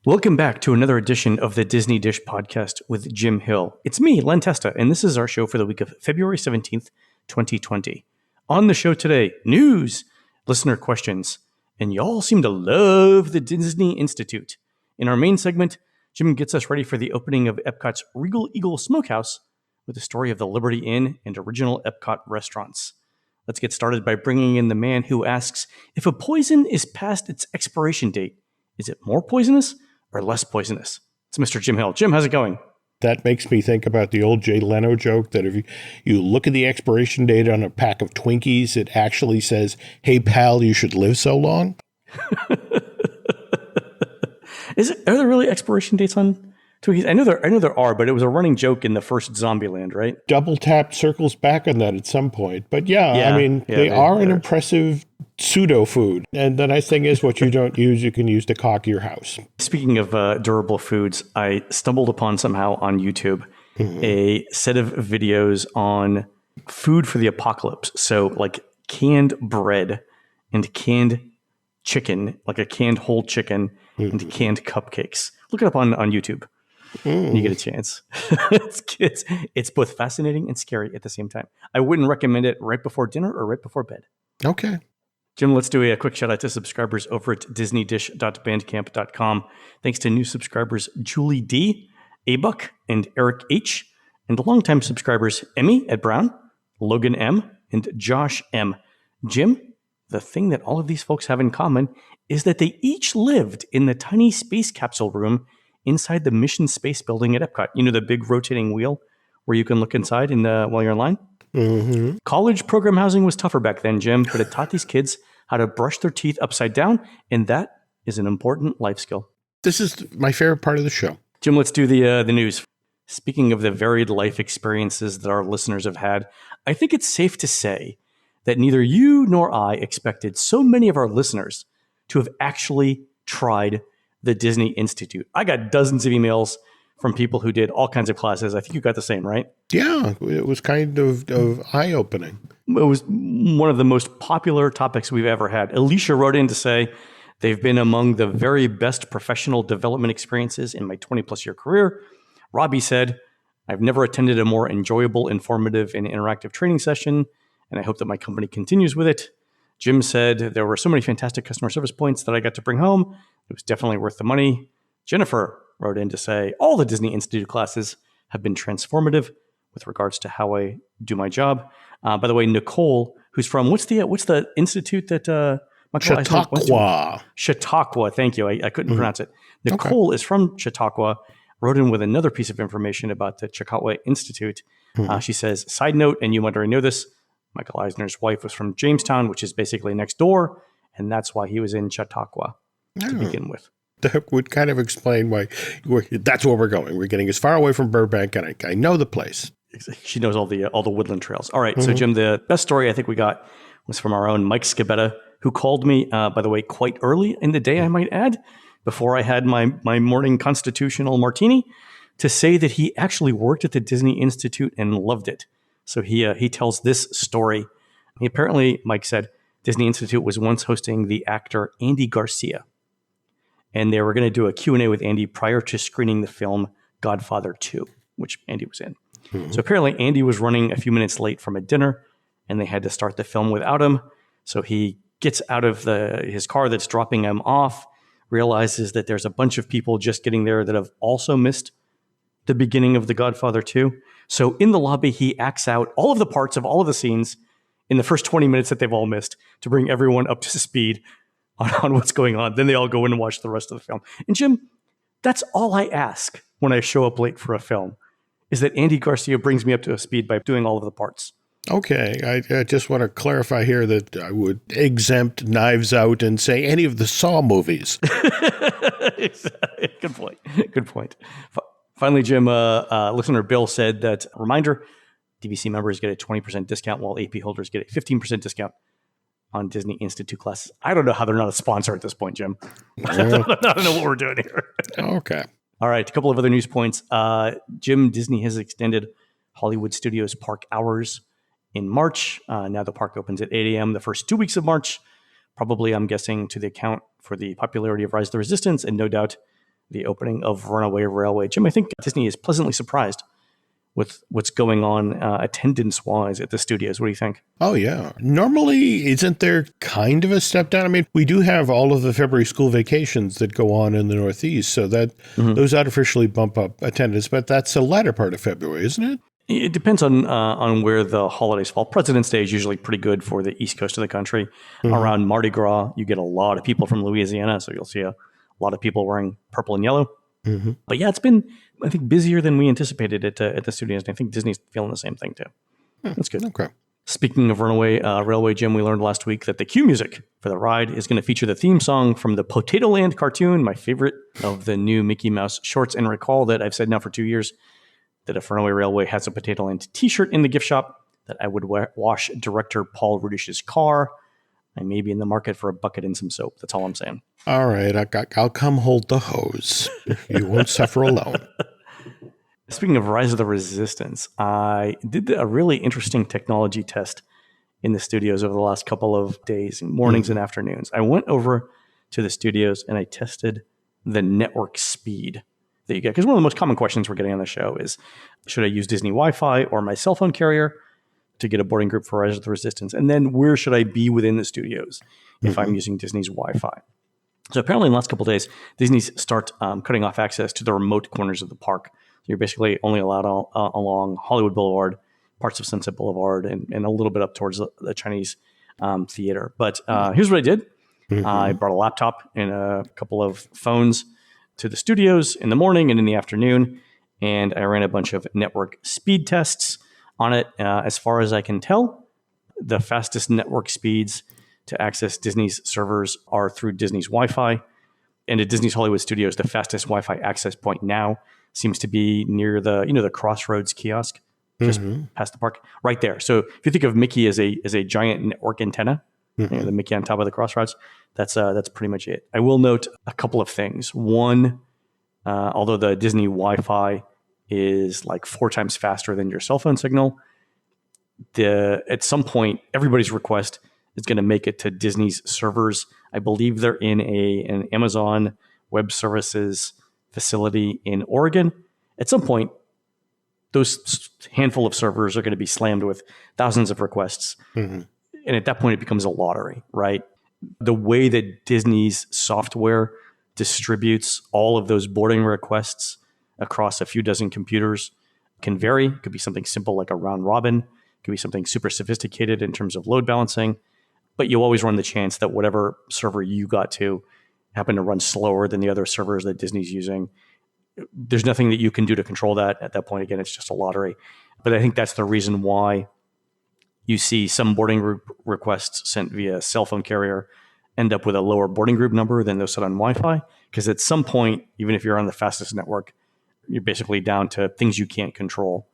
Welcome back to another edition of the Disney Dish Podcast with Jim Hill. It's me, Len Testa, and this is our show for the week of February 17th, 2020. On the show today, news, listener questions, and y'all seem to love the Disney Institute. In our main segment, Jim gets us ready for the opening of Epcot's Regal Eagle Smokehouse with the story of the Liberty Inn and original Epcot restaurants. Let's get started by bringing in the man who asks, if a poison is past its expiration date, is it more poisonous or less poisonous? It's Mr. Jim Hill. Jim, how's it going? That makes me think about the old Jay Leno joke that if you look at the expiration date on a pack of Twinkies, it actually says, "Hey, pal, you should live so long." Are there really expiration dates on Twinkies? I know there are, but it was a running joke in the first Zombieland, right? Double Tap circles back on that at some point. But they are an impressive pseudo food. And the nice thing is what you don't use, you can use to caulk your house. Speaking of durable foods, I stumbled upon somehow on YouTube a set of videos on food for the apocalypse. So like canned bread and canned chicken, like a canned whole chicken and canned cupcakes. Look it up on YouTube. You get a chance. It's both fascinating and scary at the same time. I wouldn't recommend it right before dinner or right before bed. Okay. Jim, let's do a quick shout out to subscribers over at disneydish.bandcamp.com. Thanks to new subscribers Julie D, Abuck, and Eric H, and longtime subscribers Emmy at Brown, Logan M, and Josh M. Jim, the thing that all of these folks have in common is that they each lived in the tiny space capsule room inside the Mission Space Building at Epcot. You know, the big rotating wheel where you can look inside while you're in line? Mm-hmm. College program housing was tougher back then, Jim, but it taught these kids how to brush their teeth upside down, and that is an important life skill. This is my favorite part of the show. Jim, let's do the news. Speaking of the varied life experiences that our listeners have had, I think it's safe to say that neither you nor I expected so many of our listeners to have actually tried the Disney Institute. I got dozens of emails from people who did all kinds of classes. I think you got the same, right? Yeah, it was kind of eye-opening. It was one of the most popular topics we've ever had. Alicia wrote in to say, they've been among the very best professional development experiences in my 20-plus year career. Robbie said, I've never attended a more enjoyable, informative, and interactive training session, and I hope that my company continues with it. Jim said, there were so many fantastic customer service points that I got to bring home. It was definitely worth the money. Jennifer wrote in to say, all the Disney Institute classes have been transformative with regards to how I do my job. By the way, Nicole, who's from, what's the institute that Chautauqua. Chautauqua, thank you. I couldn't pronounce it. Nicole is from Chautauqua, wrote in with another piece of information about the Chautauqua Institute. She says, side note, and you might already know this, Michael Eisner's wife was from Jamestown, which is basically next door, and that's why he was in Chautauqua to begin with. That would kind of explain why that's where we're going. We're getting as far away from Burbank, and I know the place. She knows all the woodland trails. All right, so Jim, the best story I think we got was from our own Mike Scabetta, who called me, by the way, quite early in the day, I might add, before I had my morning constitutional martini, to say that he actually worked at the Disney Institute and loved it. So he tells this story. Apparently, Mike said, Disney Institute was once hosting the actor Andy Garcia. And they were going to do a Q&A with Andy prior to screening the film Godfather 2, which Andy was in. So apparently Andy was running a few minutes late from a dinner, and they had to start the film without him. So he gets out of his car that's dropping him off, realizes that there's a bunch of people just getting there that have also missed the beginning of The Godfather 2. So in the lobby, he acts out all of the parts of all of the scenes in the first 20 minutes that they've all missed to bring everyone up to speed on what's going on. Then they all go in and watch the rest of the film. And Jim, that's all I ask when I show up late for a film, is that Andy Garcia brings me up to speed by doing all of the parts. Okay, I just want to clarify here that I would exempt Knives Out and say any of the Saw movies. Good point. Good point. Finally, Jim, listener Bill said that, reminder, DVC members get a 20% discount while AP holders get a 15% discount on Disney Institute classes. I don't know how they're not a sponsor at this point, Jim. I don't know what we're doing here. Okay. All right, a couple of other news points. Jim, Disney has extended Hollywood Studios park hours in March. Now the park opens at 8 a.m. the first 2 weeks of March. Probably, I'm guessing, to the account for the popularity of Rise of the Resistance, and no doubt the opening of Runaway Railway. Jim, I think Disney is pleasantly surprised with what's going on attendance-wise at the studios. What do you think? Oh, yeah. Normally, isn't there kind of a step down? I mean, we do have all of the February school vacations that go on in the Northeast, so that those artificially bump up attendance, but that's the latter part of February, isn't it? It depends on where the holidays fall. President's Day is usually pretty good for the East Coast of the country. Around Mardi Gras, you get a lot of people from Louisiana, so you'll see a lot of people wearing purple and yellow. But yeah, it's been, I think, busier than we anticipated at the studios. And I think Disney's feeling the same thing too. That's good. Okay. Speaking of Runaway Railway, Jim, we learned last week that the cue music for the ride is going to feature the theme song from the Potato Land cartoon, my favorite of the new Mickey Mouse shorts. And recall that I've said now for 2 years that if Runaway Railway has a Potato Land t-shirt in the gift shop, that I would wash director Paul Rudish's car. I may be in the market for a bucket and some soap. That's all I'm saying. All right, I'll come hold the hose. You won't suffer alone. Speaking of Rise of the Resistance, I did a really interesting technology test in the studios over the last couple of days, mornings and afternoons. I went over to the studios and I tested the network speed that you get. Because one of the most common questions we're getting on the show is, should I use Disney Wi-Fi or my cell phone carrier to get a boarding group for Rise of the Resistance? And then where should I be within the studios if I'm using Disney's Wi-Fi? So apparently in the last couple of days, Disney's start cutting off access to the remote corners of the park. So you're basically only allowed along Hollywood Boulevard, parts of Sunset Boulevard, and a little bit up towards the Chinese theater. But here's what I did. I brought a laptop and a couple of phones to the studios in the morning and in the afternoon, and I ran a bunch of network speed tests on it. As far as I can tell, the fastest network speeds to access Disney's servers are through Disney's Wi-Fi. And at Disney's Hollywood Studios, the fastest Wi-Fi access point now seems to be near the Crossroads kiosk, just past the park, right there. So if you think of Mickey as a giant network antenna, the Mickey on top of the Crossroads, that's pretty much it. I will note a couple of things. One, although the Disney Wi-Fi is like 4 times faster than your cell phone signal, at some point, everybody's request is going to make it to Disney's servers. I believe they're in an Amazon Web Services facility in Oregon. At some point, those handful of servers are going to be slammed with thousands of requests. And at that point, it becomes a lottery, right? The way that Disney's software distributes all of those boarding requests across a few dozen computers can vary. It could be something simple like a round robin. It could be something super sophisticated in terms of load balancing. But you always run the chance that whatever server you got to happen to run slower than the other servers that Disney's using. There's nothing that you can do to control that. At that point, again, it's just a lottery. But I think that's the reason why you see some boarding group requests sent via cell phone carrier end up with a lower boarding group number than those set on Wi-Fi. Because at some point, even if you're on the fastest network, you're basically down to things you can't control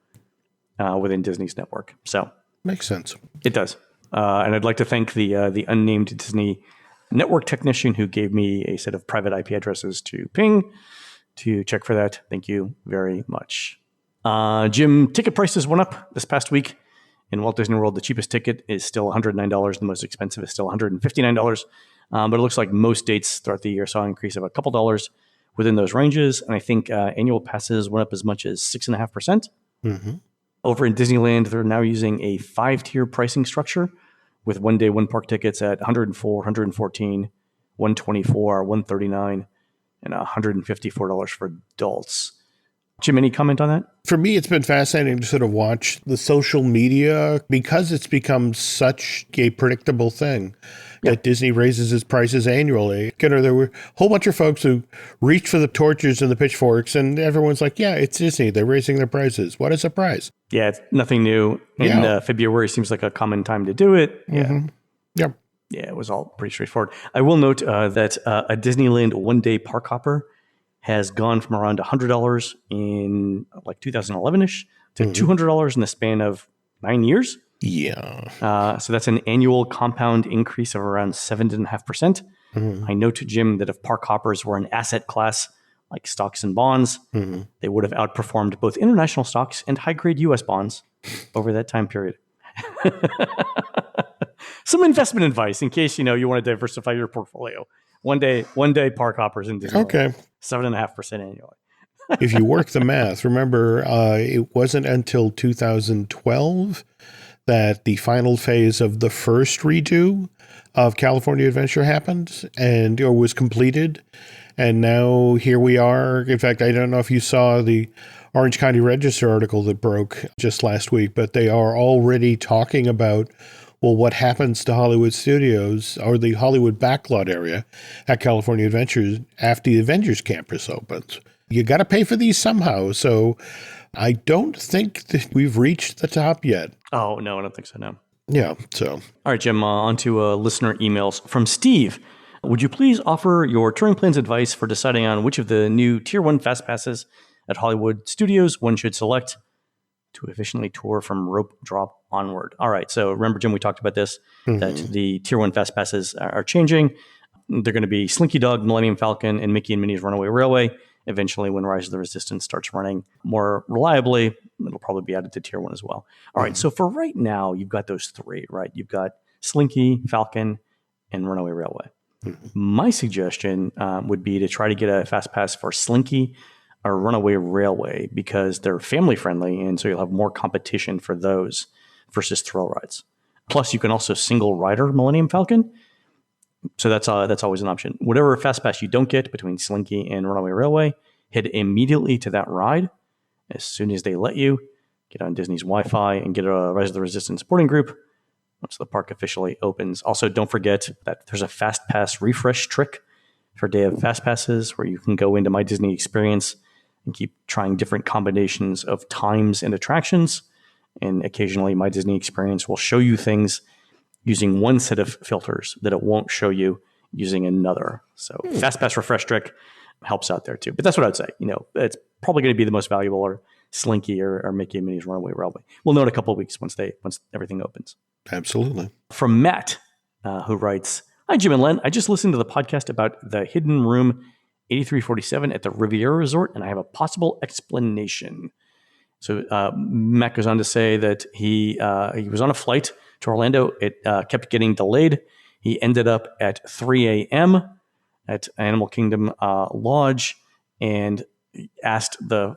within Disney's network. So makes sense. It does. And I'd like to thank the unnamed Disney network technician who gave me a set of private IP addresses to ping to check for that. Thank you very much. Jim, ticket prices went up this past week. In Walt Disney World, the cheapest ticket is still $109. The most expensive is still $159. But it looks like most dates throughout the year saw an increase of a couple dollars within those ranges. And I think annual passes went up as much as 6.5%. Over in Disneyland, they're now using a 5-tier pricing structure with one-day, one-park tickets at $104, $114, $124, $139, and $154 for adults. Jim, any comment on that? For me, it's been fascinating to sort of watch the social media because it's become such a predictable thing that Disney raises its prices annually. You know, there were a whole bunch of folks who reached for the torches and the pitchforks, and everyone's like, yeah, it's Disney. They're raising their prices. What a surprise. Yeah, it's nothing new. And February seems like a common time to do it. Yeah, it was all pretty straightforward. I will note that a Disneyland one-day park hopper has gone from around $100 in like 2011-ish to $200 in the span of 9 years. Yeah. So that's an annual compound increase of around 7.5%. I note, Jim, that if park hoppers were an asset class like stocks and bonds, they would have outperformed both international stocks and high-grade U.S. bonds over that time period. Some investment advice in case you want to diversify your portfolio One day park hoppers in Disney. Okay. 7.5% annually. If you work the math, remember, it wasn't until 2012 that the final phase of the first redo of California Adventure happened or was completed. And now here we are. In fact, I don't know if you saw the Orange County Register article that broke just last week, but they are already talking about, well, what happens to Hollywood Studios or the Hollywood backlot area at California Adventures after the Avengers Campus opens. You got to pay for these somehow. So I don't think that we've reached the top yet. Oh, no, I don't think so, no. Yeah, so. All right, Jim, on to listener emails from Steve. Would you please offer your touring plans advice for deciding on which of the new Tier 1 FastPasses at Hollywood Studios one should select to efficiently tour from rope drop onward? All right, so remember, Jim, we talked about this, that the Tier 1 FastPasses are changing. They're going to be Slinky Dog, Millennium Falcon, and Mickey and Minnie's Runaway Railway. Eventually, when Rise of the Resistance starts running more reliably, it'll probably be added to Tier 1 as well. All right, so for right now, you've got those three, right? You've got Slinky, Falcon, and Runaway Railway. My suggestion would be to try to get a fast pass for Slinky or Runaway Railway because they're family friendly, and so you'll have more competition for those versus thrill rides. Plus, you can also single rider Millennium Falcon, so that's always an option. Whatever fast pass you don't get between Slinky and Runaway Railway, head immediately to that ride as soon as they let you. Get on Disney's Wi-Fi and get a Rise of the Resistance boarding group once the park officially opens. Also, don't forget that there's a Fast Pass refresh trick for Day of Fast Passes where you can go into My Disney Experience and keep trying different combinations of times and attractions. And occasionally, My Disney Experience will show you things using one set of filters that it won't show you using another. So Fast Pass refresh trick helps out there too. But that's what I'd say. It's probably going to be the most valuable or Slinky or Mickey and Minnie's Runaway Railway. We'll know in a couple of weeks once everything opens. Absolutely. From Matt, who writes, "Hi, Jim and Len. I just listened to the podcast about the Hidden Room 8347 at the Riviera Resort, and I have a possible explanation." So Matt goes on to say that he was on a flight to Orlando. It kept getting delayed. He ended up at 3 a.m. at Animal Kingdom Lodge and asked the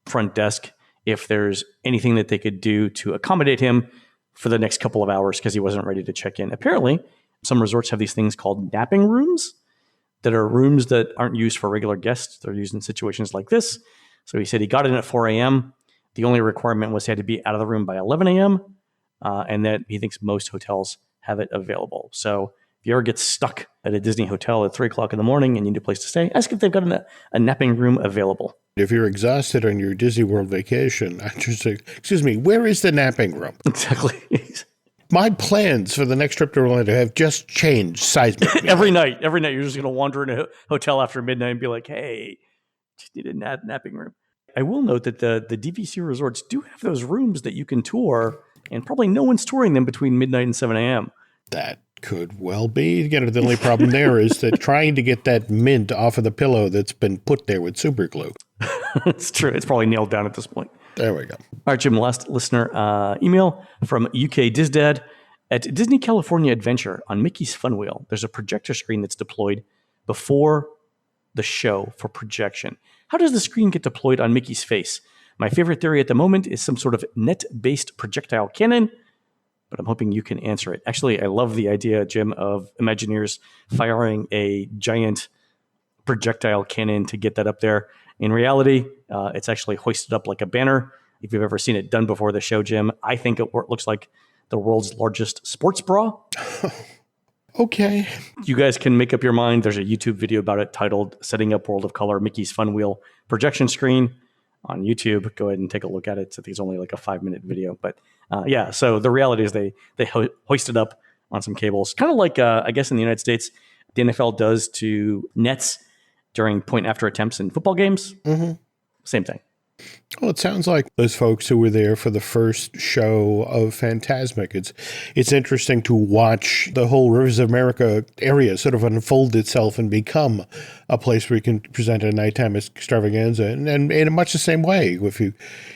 front desk if there's anything that they could do to accommodate him for the next couple of hours because he wasn't ready to check in. Apparently, some resorts have these things called napping rooms that are rooms that aren't used for regular guests. They're used in situations like this. So he said he got in at 4 a.m. The only requirement was he had to be out of the room by 11 a.m. And that he thinks most hotels have it available. So if you ever get stuck at a Disney hotel at 3 o'clock in the morning and you need a place to stay, ask if they've got a napping room available. If you're exhausted on your Disney World vacation, I just say, excuse me, where is the napping room? Exactly. My plans for the next trip to Orlando have just changed seismically. Every night, you're just going to wander in a hotel after midnight and be like, hey, just need a napping room. I will note that the DVC resorts do have those rooms that you can tour, and probably no one's touring them between midnight and 7 a.m. That could well be. Again, the only problem there is that trying to get that mint off of the pillow that's been put there with super glue. It's true. It's probably nailed down at this point. There we go. All right, Jim, last listener email from UK Dizdad. At Disney California Adventure on Mickey's Fun Wheel, there's a projector screen that's deployed before the show for projection. How does the screen get deployed on Mickey's face? My favorite theory at the moment is some sort of net-based projectile cannon, but I'm hoping you can answer it. Actually, I love the idea, Jim, of Imagineers firing a giant projectile cannon to get that up there. In reality, it's actually hoisted up like a banner. If you've ever seen it done before the show, Jim, I think it looks like the world's largest sports bra. Okay. You guys can make up your mind. There's a YouTube video about it titled Setting Up World of Color Mickey's Fun Wheel Projection Screen on YouTube. Go ahead and take a look at it. I think it's only like a 5-minute video. But yeah, so the reality is they hoist it up on some cables. Kind of like, I guess in the United States, the NFL does to nets during point after attempts in football games. Mm-hmm. Same thing. Well, it sounds like those folks who were there for the first show of Fantasmic. It's interesting to watch the whole Rivers of America area sort of unfold itself and become a place where you can present a nighttime extravaganza. And in much the same way, if you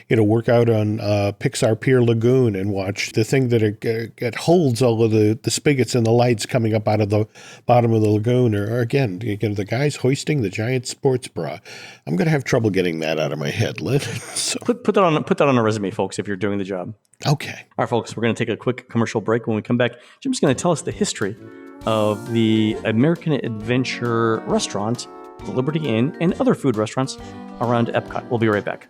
work out on Pixar Pier Lagoon and watch the thing that it holds all of the spigots and the lights coming up out of the bottom of the lagoon, or again, the guys hoisting the giant sports bra. I'm going to have trouble getting that out of my head, Len. So. Put that on a resume, folks, if you're doing the job. Okay. All right, folks, we're going to take a quick commercial break. When we come back, Jim's going to tell us the history of the American Adventure restaurant, the Liberty Inn, and other food restaurants around Epcot. We'll be right back.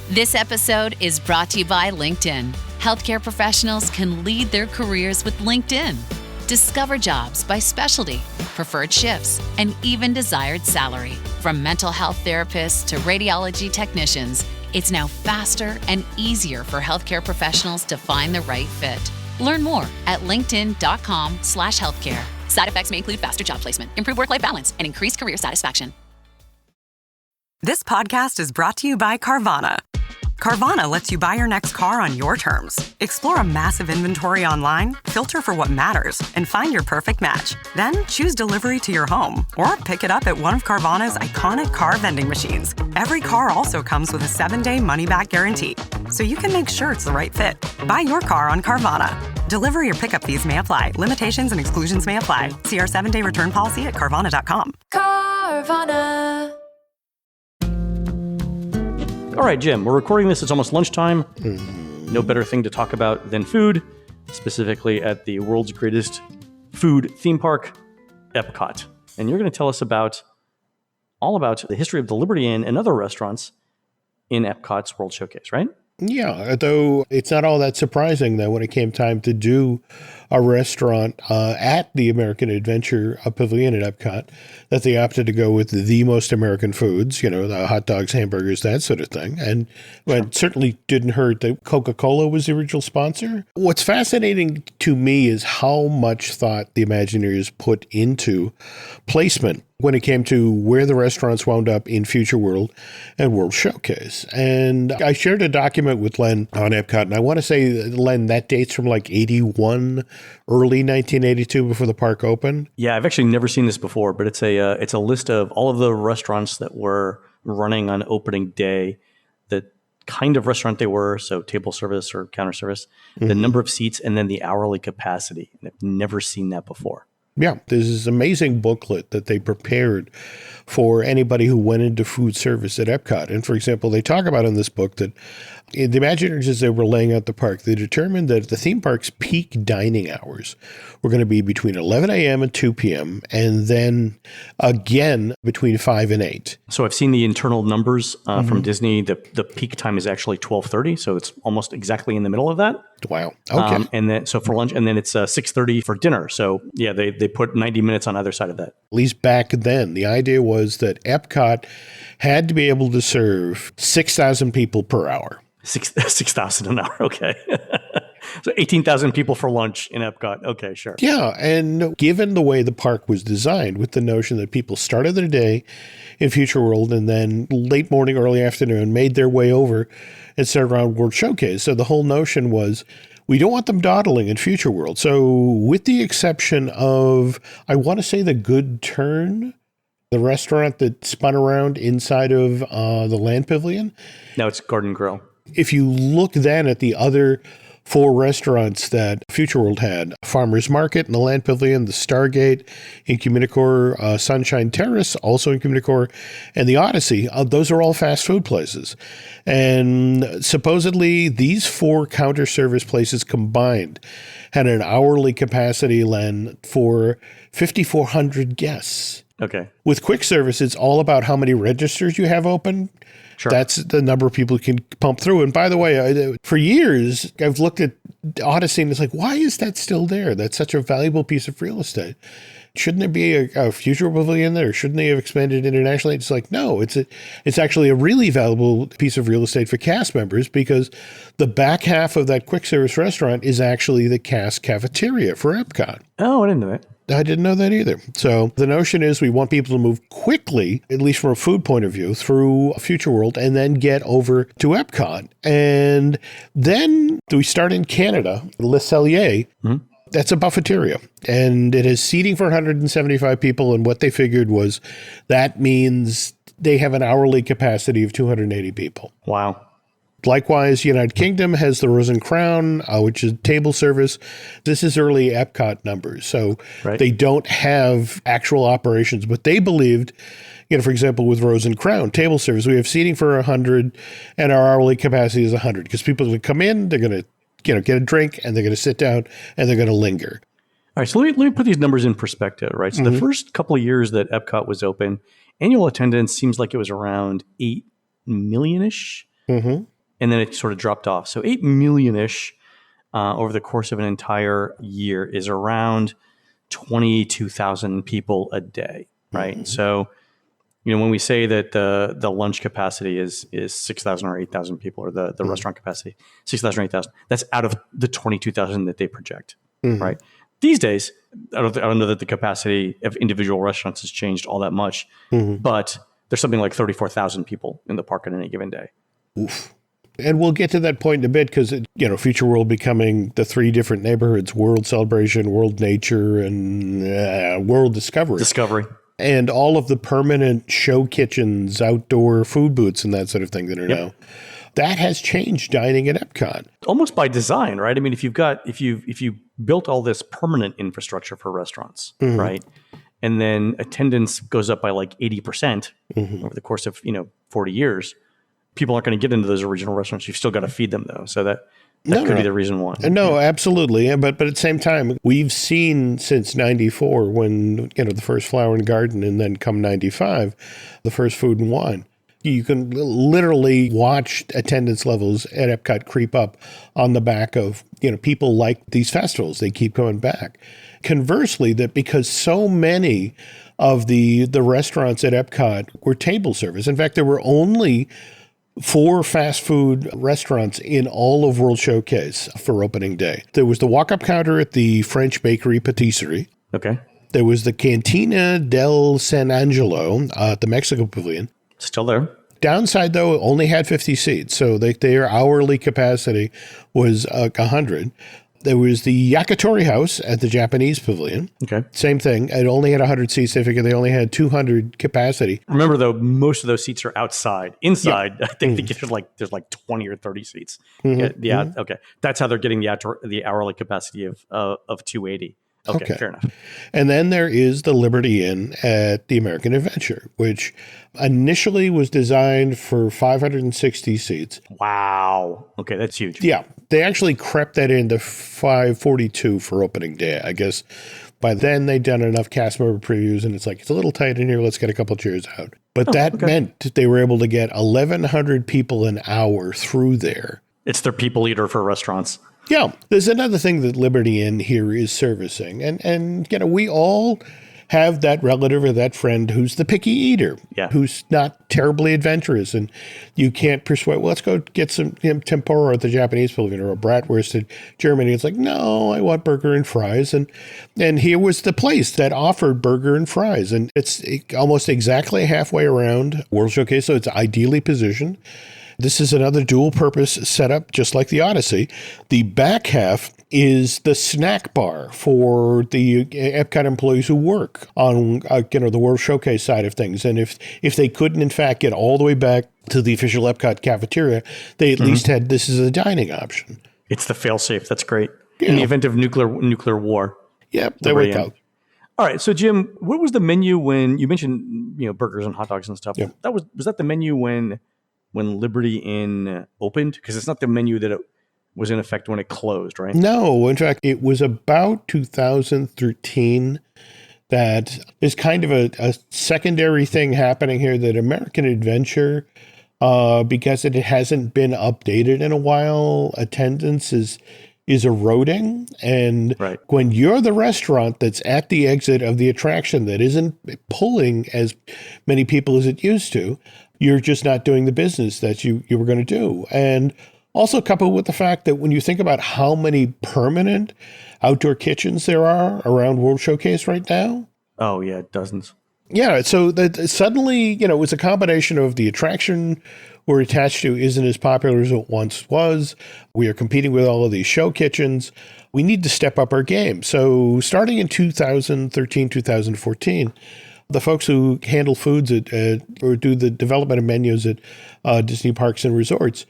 This episode is brought to you by LinkedIn. Healthcare professionals can lead their careers with LinkedIn. Discover jobs by specialty, preferred shifts, and even desired salary. From mental health therapists to radiology technicians, it's now faster and easier for healthcare professionals to find the right fit. Learn more at linkedin.com/healthcare. Side effects may include faster job placement, improved work-life balance, and increased career satisfaction. This podcast is brought to you by Carvana. Carvana lets you buy your next car on your terms. Explore a massive inventory online, filter for what matters, and find your perfect match. Then choose delivery to your home or pick it up at one of Carvana's iconic car vending machines. Every car also comes with a 7-day money-back guarantee, so you can make sure it's the right fit. Buy your car on Carvana. Delivery or pickup fees may apply. Limitations and exclusions may apply. See our 7-day return policy at Carvana.com. Carvana. All right, Jim, we're recording this. It's almost lunchtime. No better thing to talk about than food, specifically at the world's greatest food theme park, Epcot. And you're going to tell us all about the history of the Liberty Inn and other restaurants in Epcot's World Showcase, right? Yeah, though it's not all that surprising that when it came time to do a restaurant at the American Adventure Pavilion at Epcot, that they opted to go with the most American foods, the hot dogs, hamburgers, that sort of thing. And it certainly didn't hurt that Coca-Cola was the original sponsor. What's fascinating to me is how much thought the Imagineers put into placement when it came to where the restaurants wound up in Future World and World Showcase. And I shared a document with Len on Epcot, and I want to say, Len, that dates from like 81, early 1982, before the park opened. Yeah, I've actually never seen this before, but it's a list of all of the restaurants that were running on opening day, the kind of restaurant they were, so table service or counter service, the number of seats, and then the hourly capacity. And I've never seen that before. Yeah, there's this amazing booklet that they prepared for anybody who went into food service at Epcot. And for example, they talk about in this book that the Imagineers, as they were laying out the park, they determined that the theme park's peak dining hours were going to be between 11 a.m. and 2 p.m. and then again between 5 and 8. So I've seen the internal numbers from Disney. The peak time is actually 12:30, so it's almost exactly in the middle of that. Wow. Okay. And then so for lunch, and then it's 6:30 for dinner. So yeah, they put 90 minutes on either side of that. At least back then, the idea was that Epcot had to be able to serve 6,000 people per hour. 6,000 an hour. Okay. So 18,000 people for lunch in Epcot. Okay, sure. Yeah. And given the way the park was designed, with the notion that people started their day in Future World and then late morning, early afternoon, made their way over and started around World Showcase. So the whole notion was, we don't want them dawdling in Future World. So with the exception of, I want to say, the Good Turn, the restaurant that spun around inside of the Land Pavilion. No, it's Garden Grill. If you look then at the other 4 restaurants that Future World had, Farmers Market in the Land Pavilion, the Stargate in Communicore, Sunshine Terrace, also in Communicore, and the Odyssey, those are all fast food places. And supposedly these 4 counter service places combined had an hourly capacity, Len, for 5,400 guests. Okay. With quick service, it's all about how many registers you have open. Sure. That's the number of people you can pump through. And by the way, for years, I've looked at Odyssey and it's like, why is that still there? That's such a valuable piece of real estate. Shouldn't there be a future pavilion there? Shouldn't they have expanded internationally? It's like, no, it's actually a really valuable piece of real estate for cast members, because the back half of that quick service restaurant is actually the cast cafeteria for Epcot. Oh, I didn't know that. I didn't know that either. So the notion is we want people to move quickly, at least from a food point of view, through Future World and then get over to Epcot. And then we start in Canada, Le Cellier. Mm-hmm. That's a buffeteria, and it has seating for 175 people. And what they figured was that means they have an hourly capacity of 280 people. Wow. Likewise, United Kingdom has the Rose and Crown, which is table service. This is early Epcot numbers. So They don't have actual operations, but they believed, for example, with Rose and Crown, table service, we have seating for 100 and our hourly capacity is 100 because people are going to come in, they're going to get a drink, and they're going to sit down, and they're going to linger. All right, so let me put these numbers in perspective, right? So the first couple of years that Epcot was open, annual attendance seems like it was around 8 million-ish. Mm-hmm. And then it sort of dropped off. So 8 million-ish over the course of an entire year is around 22,000 people a day, right? Mm-hmm. So, when we say that the lunch capacity is 6,000 or 8,000 people, or the restaurant capacity, 6,000 or 8,000, that's out of the 22,000 that they project, right? These days, I don't know that the capacity of individual restaurants has changed all that much, but there's something like 34,000 people in the park on any given day. Oof. And we'll get to that point in a bit because, Future World becoming the 3 different neighborhoods, World Celebration, World Nature, and World Discovery. And all of the permanent show kitchens, outdoor food booths, and that sort of thing that are now. That has changed dining at Epcot. Almost by design, right? I mean, if you built all this permanent infrastructure for restaurants, right? And then attendance goes up by like 80% over the course of, 40 years. People aren't going to get into those original restaurants. You've still got to feed them, though. So that could be the reason why. No, absolutely. But at the same time, we've seen since 94 when, the first Flower and Garden, and then come 95, the first Food and Wine. You can literally watch attendance levels at Epcot creep up on the back of, people like these festivals. They keep coming back. Conversely, that because so many of the restaurants at Epcot were table service. In fact, there were only 4 fast food restaurants in all of World Showcase for opening day. There was the walk-up counter at the French Bakery Patisserie. Okay. There was the Cantina del San Angelo at the Mexico Pavilion. Still there. Downside, though, only had 50 seats, so their hourly capacity was 100. There was the Yakitori House at the Japanese Pavilion. Okay. Same thing. It only had 100 seats. They figured they only had 200 capacity. Remember, though, most of those seats are outside. Inside, I think there's like 20 or 30 seats. Okay. That's how they're getting the hourly capacity of 280. Okay, fair enough. And then there is the Liberty Inn at the American Adventure, which initially was designed for 560 seats. Wow. Okay, that's huge. Yeah. They actually crept that into 542 for opening day. I guess by then they'd done enough cast member previews, and it's a little tight in here. Let's get a couple chairs out. But that meant they were able to get 1,100 people an hour through there. It's their people eater for restaurants. Yeah. There's another thing that Liberty Inn here is servicing. And we all have that relative or that friend who's the picky eater, who's not terribly adventurous. And you can't persuade, let's go get some tempura at the Japanese Pavilion or a bratwurst in Germany. It's like, no, I want burger and fries. And here was the place that offered burger and fries. And it's almost exactly halfway around World Showcase, so it's ideally positioned. This is another dual purpose setup, just like the Odyssey. The back half is the snack bar for the Epcot employees who work on the World Showcase side of things. And if they couldn't, in fact, get all the way back to the official Epcot cafeteria, they at least had this as a dining option. It's the fail-safe. That's great. In the event of nuclear war. Yep, that worked out. All right, so Jim, what was the menu when you mentioned burgers and hot dogs and stuff? Yeah. Was that the menu when Liberty Inn opened? Because it's not the menu that it was in effect when it closed, right? No. In fact, it was about 2013 that is kind of a secondary thing happening here that American Adventure, because it hasn't been updated in a while, attendance is eroding. And when you're the restaurant that's at the exit of the attraction that isn't pulling as many people as it used to, you're just not doing the business that you were going to do. And Also coupled with the fact that when you think about how many permanent outdoor kitchens there are around World Showcase right now. Oh, yeah, dozens. Yeah, so that suddenly, it was a combination of the attraction we're attached to isn't as popular as it once was. We are competing with all of these show kitchens. We need to step up our game. So starting in 2013, 2014, the folks who handle foods or do the development of menus at Disney parks and resorts,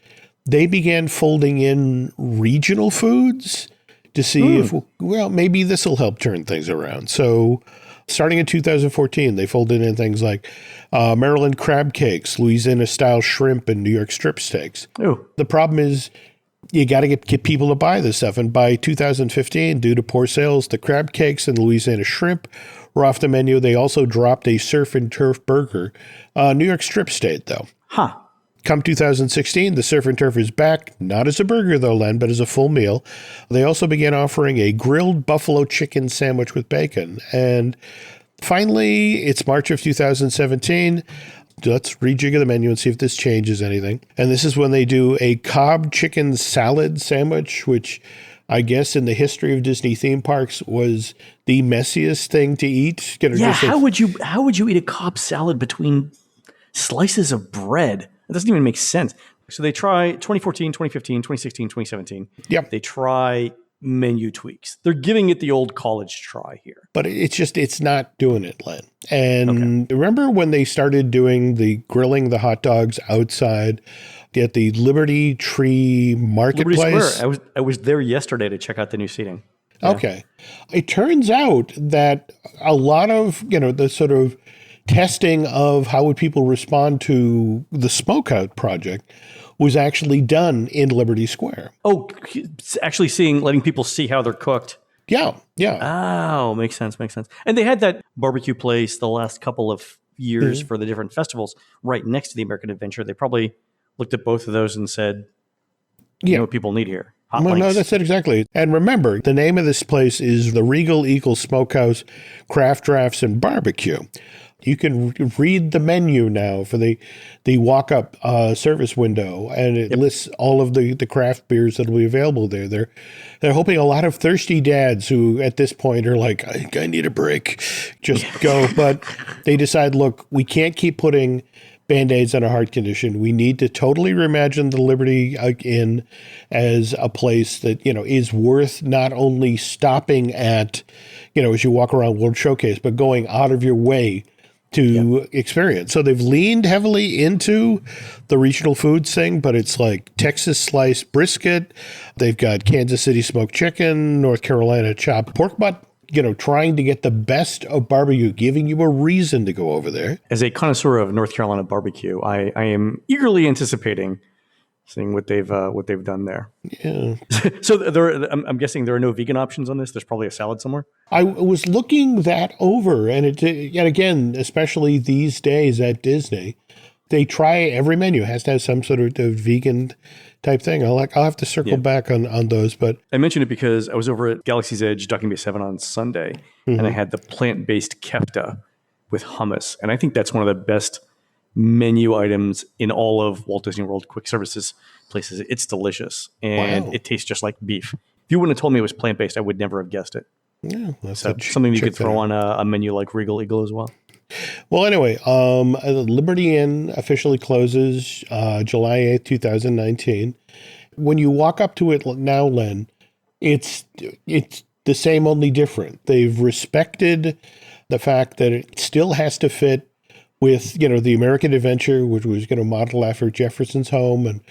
they began folding in regional foods to see if, maybe this will help turn things around. So starting in 2014, they folded in things like Maryland crab cakes, Louisiana-style shrimp, and New York strip steaks. Ooh. The problem is you got to get people to buy this stuff. And by 2015, due to poor sales, the crab cakes and the Louisiana shrimp were off the menu. They also dropped a surf and turf burger. New York strip stayed, though. Huh. Come 2016, the surf and turf is back, not as a burger though, Len, but as a full meal. They also began offering a grilled buffalo chicken sandwich with bacon. And finally, it's March of 2017. Let's rejigger the menu and see if this changes anything. And this is when they do a Cobb chicken salad sandwich, which I guess in the history of Disney theme parks was the messiest thing to eat. Yeah, how would you eat a Cobb salad between slices of bread? It doesn't even make sense. So they try 2014, 2015, 2016, 2017. Yep. They try menu tweaks. They're giving it the old college try here. But it's not doing it, Len. And Remember when they started doing the grilling the hot dogs outside at the Liberty Tree Marketplace? Liberty Square. I was there yesterday to check out the new seating. Yeah. Okay. It turns out that a lot of, the sort of testing of how would people respond to the Smokehouse project was actually done in Liberty Square. Oh, actually letting people see how they're cooked. Yeah. Oh, makes sense. And they had that barbecue place the last couple of years for the different festivals right next to the American Adventure. They probably looked at both of those and said, you know what people need here. No, that's it exactly. And remember, the name of this place is the Regal Eagle Smokehouse Craft Drafts and Barbecue. You can read the menu now for the walk-up service window, and it lists all of the craft beers that will be available there. They're hoping a lot of thirsty dads who at this point are like, I need a break, just go. But they decide, look, we can't keep putting Band-Aids on a heart condition. We need to totally reimagine the Liberty Inn as a place that, is worth not only stopping at, as you walk around World Showcase, but going out of your way to experience. So they've leaned heavily into the regional foods thing, but it's like Texas sliced brisket. They've got Kansas City smoked chicken, North Carolina chopped pork butt, trying to get the best of barbecue, giving you a reason to go over there. As a connoisseur of North Carolina barbecue, I am eagerly anticipating seeing what they've done there. Yeah. So I'm guessing there are no vegan options on this. There's probably a salad somewhere. I was looking that over, and yet again, especially these days at Disney, they try every menu has to have some sort of vegan type thing. I'll have to circle back on those. But I mentioned it because I was over at Galaxy's Edge Docking Bay 7 on Sunday, and I had the plant-based kefta with hummus, and I think that's one of the best menu items in all of Walt Disney World quick services places. It's delicious, and it tastes just like beef. If you wouldn't have told me it was plant-based, I would never have guessed it. Yeah, that's something you could throw on a menu like Regal Eagle as well. Well, anyway, Liberty Inn officially closes July 8th, 2019. When you walk up to it now, Len, it's the same, only different. They've respected the fact that it still has to fit with, the American Adventure, which was going to model after Jefferson's home and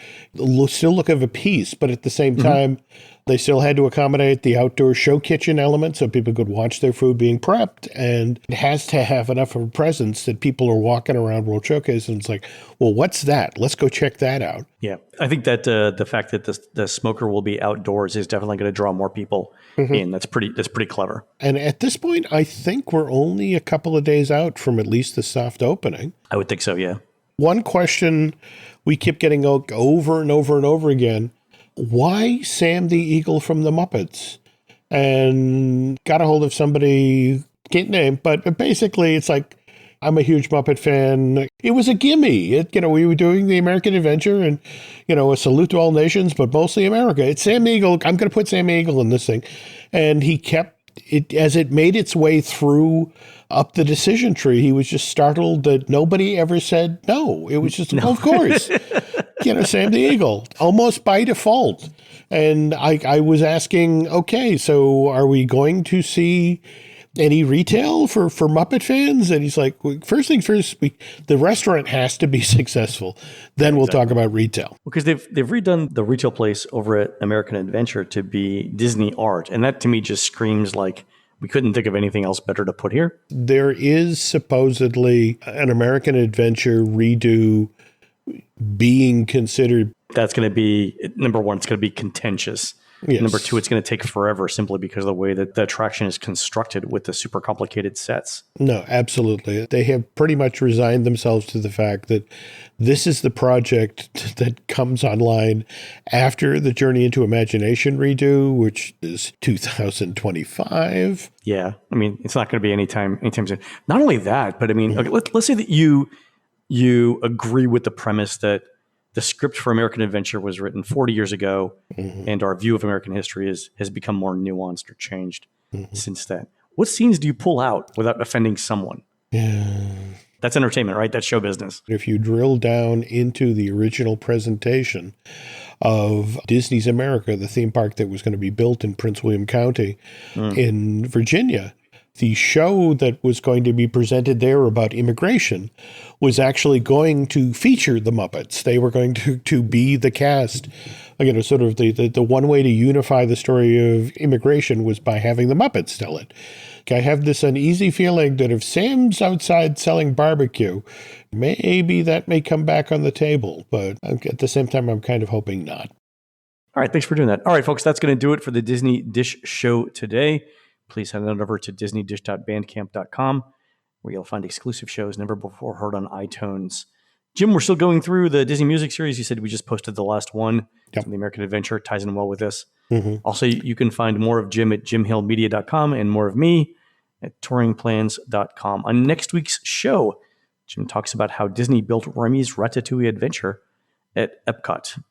still look of a piece, but at the same time, they still had to accommodate the outdoor show kitchen element so people could watch their food being prepped. And it has to have enough of a presence that people are walking around World Showcase and it's like, well, what's that? Let's go check that out. Yeah, I think that the fact that the smoker will be outdoors is definitely going to draw more people in. That's pretty clever. And at this point, I think we're only a couple of days out from at least the soft opening. I would think so, yeah. One question we keep getting over and over and over again, why Sam the Eagle from the Muppets? And got a hold of somebody, can't name, but basically it's like, I'm a huge Muppet fan. It was a gimme. We were doing the American Adventure and, a salute to all nations, but mostly America. It's Sam Eagle. I'm going to put Sam Eagle in this thing. And he kept it as it made its way through up the decision tree. He was just startled that nobody ever said no. It was just, no. Well, of course, Sam the Eagle, almost by default. And I was asking, okay, so are we going to see any retail for Muppet fans? And he's like, well, first things first, the restaurant has to be successful. Then we'll talk about retail. Because they've redone the retail place over at American Adventure to be Disney art. And that to me just screams like we couldn't think of anything else better to put here. There is supposedly an American Adventure redo being considered. That's going to be, number one, it's going to be contentious. Yes. Number two, it's going to take forever simply because of the way that the attraction is constructed with the super complicated sets. No, absolutely. They have pretty much resigned themselves to the fact that this is the project that comes online after the Journey into Imagination redo, which is 2025. Yeah. I mean, it's not going to be anytime soon. Not only that, but I mean, okay, let's say that you agree with the premise that the script for American Adventure was written 40 years ago, and our view of American history has become more nuanced or changed since then. What scenes do you pull out without offending someone? Yeah. That's entertainment, right? That's show business. If you drill down into the original presentation of Disney's America, the theme park that was going to be built in Prince William County in Virginia, the show that was going to be presented there about immigration was actually going to feature the Muppets. They were going to be the cast. Sort of the one way to unify the story of immigration was by having the Muppets tell it. I have this uneasy feeling that if Sam's outside selling barbecue, maybe that may come back on the table. But at the same time, I'm kind of hoping not. All right, thanks for doing that. All right, folks, that's going to do it for the Disney Dish Show today. Please head on over to disneydish.bandcamp.com, where you'll find exclusive shows never before heard on iTunes. Jim, we're still going through the Disney Music series. You said we just posted the last one. Yep. The American Adventure ties in well with this. Also, you can find more of Jim at jimhillmedia.com and more of me at touringplans.com. On next week's show, Jim talks about how Disney built Remy's Ratatouille adventure at Epcot.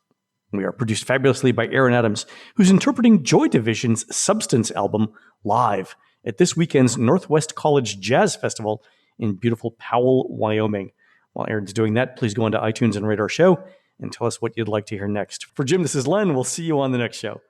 We are produced fabulously by Aaron Adams, who's interpreting Joy Division's Substance album live at this weekend's Northwest College Jazz Festival in beautiful Powell, Wyoming. While Aaron's doing that, please go onto iTunes and rate our show and tell us what you'd like to hear next. For Jim, this is Len. We'll see you on the next show.